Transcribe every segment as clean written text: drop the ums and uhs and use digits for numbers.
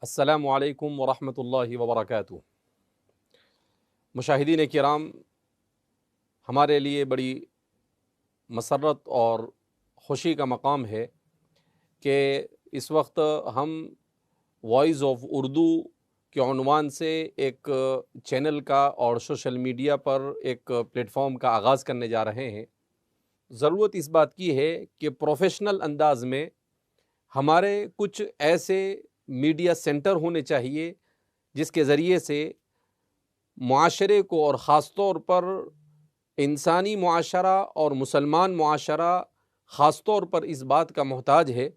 السلام علیکم ورحمۃ اللہ وبرکاتہ۔ مشاہدین کرام، ہمارے لیے بڑی مسرت اور خوشی کا مقام ہے کہ اس وقت ہم وائس آف اردو کے عنوان سے ایک چینل کا اور سوشل میڈیا پر ایک پلیٹ فارم کا آغاز کرنے جا رہے ہیں۔ ضرورت اس بات کی ہے کہ پروفیشنل انداز میں ہمارے کچھ ایسے میڈیا سینٹر ہونے چاہیے جس کے ذریعے سے معاشرے کو، اور خاص طور پر انسانی معاشرہ اور مسلمان معاشرہ خاص طور پر اس بات کا محتاج ہے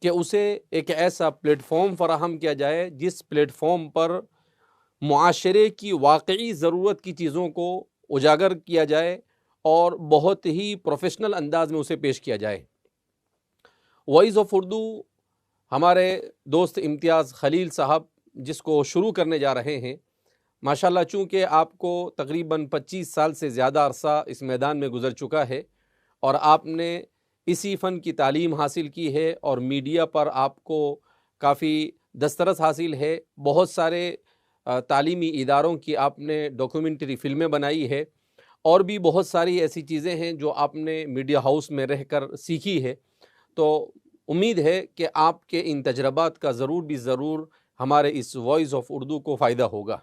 کہ اسے ایک ایسا پلیٹ فارم فراہم کیا جائے جس پلیٹ فارم پر معاشرے کی واقعی ضرورت کی چیزوں کو اجاگر کیا جائے اور بہت ہی پروفیشنل انداز میں اسے پیش کیا جائے۔ وائس آف اردو ہمارے دوست امتیاز خلیل صاحب جس کو شروع کرنے جا رہے ہیں، ماشاءاللہ چونکہ آپ کو تقریباً 25 سال سے زیادہ عرصہ اس میدان میں گزر چکا ہے اور آپ نے اسی فن کی تعلیم حاصل کی ہے اور میڈیا پر آپ کو کافی دسترس حاصل ہے، بہت سارے تعلیمی اداروں کی آپ نے ڈاکیومنٹری فلمیں بنائی ہے اور بھی بہت ساری ایسی چیزیں ہیں جو آپ نے میڈیا ہاؤس میں رہ کر سیکھی ہے۔ تو امید ہے کہ آپ کے ان تجربات کا ضرور ہمارے اس وائس آف اردو کو فائدہ ہوگا۔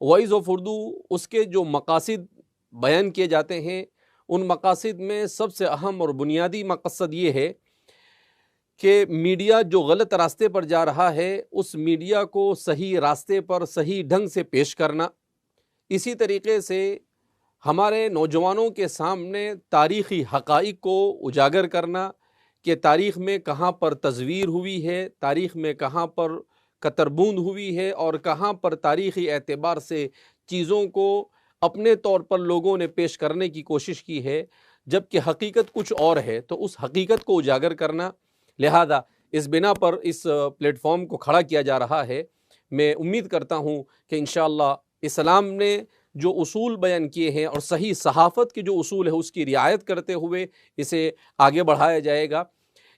وائس آف اردو اس کے جو مقاصد بیان کیے جاتے ہیں، ان مقاصد میں سب سے اہم اور بنیادی مقصد یہ ہے کہ میڈیا جو غلط راستے پر جا رہا ہے اس میڈیا کو صحیح راستے پر صحیح ڈھنگ سے پیش کرنا، اسی طریقے سے ہمارے نوجوانوں کے سامنے تاریخی حقائق کو اجاگر کرنا کہ تاریخ میں کہاں پر تزویر ہوئی ہے، تاریخ میں کہاں پر کتربوند ہوئی ہے اور کہاں پر تاریخی اعتبار سے چیزوں کو اپنے طور پر لوگوں نے پیش کرنے کی کوشش کی ہے جبکہ حقیقت کچھ اور ہے، تو اس حقیقت کو اجاگر کرنا۔ لہذا اس بنا پر اس پلیٹ فارم کو کھڑا کیا جا رہا ہے۔ میں امید کرتا ہوں کہ انشاءاللہ اسلام نے جو اصول بیان کیے ہیں اور صحیح صحافت کے جو اصول ہے اس کی رعایت کرتے ہوئے اسے آگے بڑھایا جائے گا۔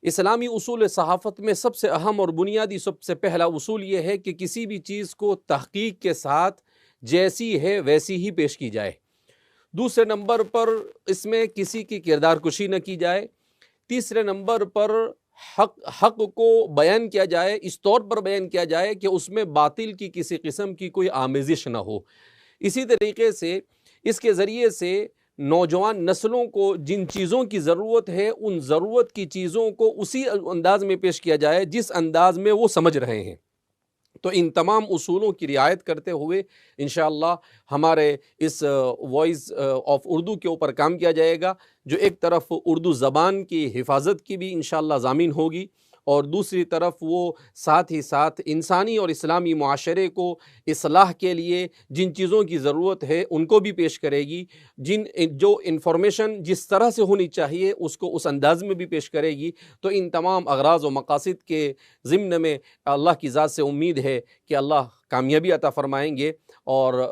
اسلامی اصول صحافت میں سب سے اہم اور بنیادی سب سے پہلا اصول یہ ہے کہ کسی بھی چیز کو تحقیق کے ساتھ جیسی ہے ویسی ہی پیش کی جائے۔ دوسرے نمبر پر اس میں کسی کی کردار کشی نہ کی جائے۔ تیسرے نمبر پر حق کو بیان کیا جائے، اس طور پر بیان کیا جائے کہ اس میں باطل کی کسی قسم کی کوئی آمیزش نہ ہو۔ اسی طریقے سے اس کے ذریعے سے نوجوان نسلوں کو جن چیزوں کی ضرورت ہے ان ضرورت کی چیزوں کو اسی انداز میں پیش کیا جائے جس انداز میں وہ سمجھ رہے ہیں۔ تو ان تمام اصولوں کی رعایت کرتے ہوئے انشاءاللہ ہمارے اس وائس آف اردو کے اوپر کام کیا جائے گا، جو ایک طرف اردو زبان کی حفاظت کی بھی انشاءاللہ ضامن ہوگی اور دوسری طرف وہ ساتھ ہی ساتھ انسانی اور اسلامی معاشرے کو اصلاح کے لیے جن چیزوں کی ضرورت ہے ان کو بھی پیش کرے گی، جو انفارمیشن جس طرح سے ہونی چاہیے اس کو اس انداز میں بھی پیش کرے گی۔ تو ان تمام اغراض و مقاصد کے ضمن میں اللہ کی ذات سے امید ہے کہ اللہ کامیابی عطا فرمائیں گے اور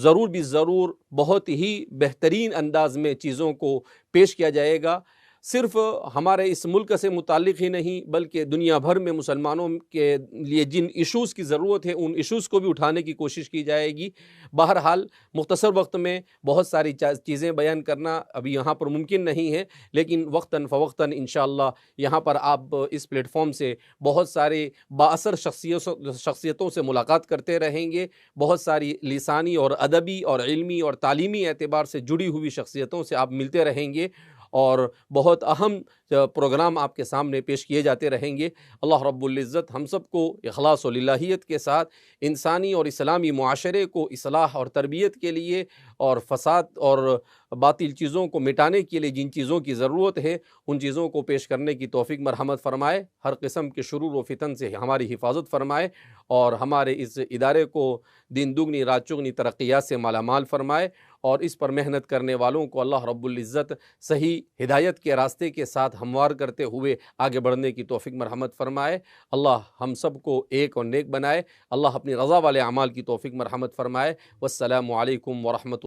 ضرور بھی ضرور بہت ہی بہترین انداز میں چیزوں کو پیش کیا جائے گا۔ صرف ہمارے اس ملک سے متعلق ہی نہیں بلکہ دنیا بھر میں مسلمانوں کے لیے جن ایشوز کی ضرورت ہے ان ایشوز کو بھی اٹھانے کی کوشش کی جائے گی۔ بہرحال مختصر وقت میں بہت ساری چیزیں بیان کرنا ابھی یہاں پر ممکن نہیں ہے، لیکن وقتاً فوقتاً انشاءاللہ یہاں پر آپ اس پلیٹ فارم سے بہت سارے بااثر شخصیتوں سے ملاقات کرتے رہیں گے، بہت ساری لسانی اور ادبی اور علمی اور تعلیمی اعتبار سے جڑی ہوئی شخصیتوں سے آپ ملتے رہیں گے اور بہت اہم پروگرام آپ کے سامنے پیش کیے جاتے رہیں گے۔ اللہ رب العزت ہم سب کو اخلاص و للہیت کے ساتھ انسانی اور اسلامی معاشرے کو اصلاح اور تربیت کے لیے اور فساد اور باطل چیزوں کو مٹانے کے لیے جن چیزوں کی ضرورت ہے ان چیزوں کو پیش کرنے کی توفیق مرحمت فرمائے، ہر قسم کے شرور و فتن سے ہماری حفاظت فرمائے اور ہمارے اس ادارے کو دن دگنی رات چگنی ترقیات سے مالا مال فرمائے اور اس پر محنت کرنے والوں کو اللہ رب العزت صحیح ہدایت کے راستے کے ساتھ ہموار کرتے ہوئے آگے بڑھنے کی توفیق مرحمت فرمائے۔ اللہ ہم سب کو ایک اور نیک بنائے، اللہ اپنی رضا والے اعمال کی توفیق مرحمت فرمائے۔ والسلام علیکم ورحمۃ